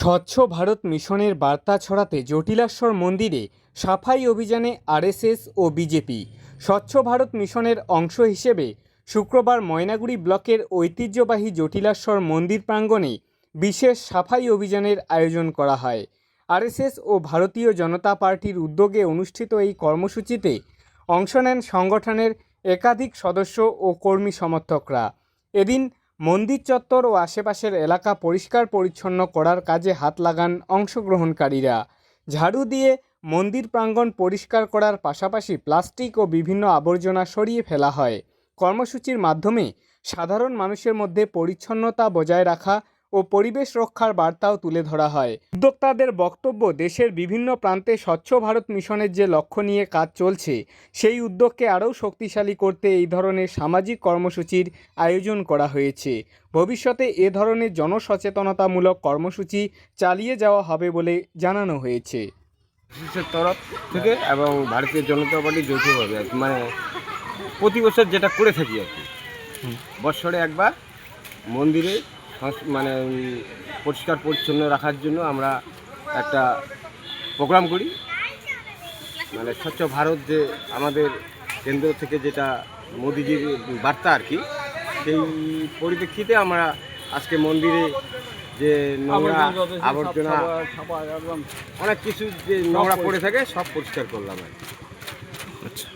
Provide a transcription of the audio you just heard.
স্বচ্ছ ভারত মিশনের বার্তা ছড়াতে জটিলেশ্বর মন্দিরে সাফাই অভিযানে আরএসএস ও বিজেপি। স্বচ্ছ ভারত মিশনের অংশ হিসেবে শুক্রবার ময়নাগুড়ি ব্লকের ঐতিহ্যবাহী জটিলেশ্বর মন্দির প্রাঙ্গণে বিশেষ সাফাই অভিযানের আয়োজন করা হয়। আরএসএস ও ভারতীয় জনতা পার্টির উদ্যোগে অনুষ্ঠিত এই কর্মসূচিতে অংশ নেন সংগঠনের একাধিক সদস্য ও কর্মী সমর্থকরা। এদিন মন্দির চত্বর ও আশেপাশের এলাকা পরিষ্কার পরিচ্ছন্ন করার কাজে হাত লাগান অংশগ্রহণকারীরা। ঝাড়ু দিয়ে মন্দির প্রাঙ্গণ পরিষ্কার করার পাশাপাশি প্লাস্টিক ও বিভিন্ন আবর্জনা সরিয়ে ফেলা হয়। কর্মসূচির মাধ্যমে সাধারণ মানুষের মধ্যে পরিচ্ছন্নতা বজায় রাখা ও পরিবেশ রক্ষার বার্তাও তুলে ধরা হয়। উদ্যোক্তাদের বক্তব্য, দেশের বিভিন্ন প্রান্তে স্বচ্ছ ভারত মিশনের যে লক্ষ্য নিয়ে কাজ চলছে, সেই উদ্যোগকে আরও শক্তিশালী করতে এই ধরনের সামাজিক কর্মসূচির আয়োজন করা হয়েছে। ভবিষ্যতে এ ধরনের জনসচেতনতামূলক কর্মসূচি চালিয়ে যাওয়া হবে বলে জানানো হয়েছে। তরফ থেকে এবং ভারতীয় জনতা পার্টি যৌথভাবে মানে প্রতি বছর যেটা করে থাকি আর কি, বৎসরে একবার মন্দিরে মানে পরিষ্কার পরিচ্ছন্ন রাখার জন্য আমরা একটা প্রোগ্রাম করি। মানে স্বচ্ছ ভারত যে আমাদের কেন্দ্র থেকে যেটা মোদিজির বার্তা আর কি, সেই পরিপ্রেক্ষিতে আমরা আজকে মন্দিরে যে নোংরা আবর্জনা অনেক কিছু যে নোংরা পড়ে থাকে সব পরিষ্কার করলাম আর কি। আচ্ছা,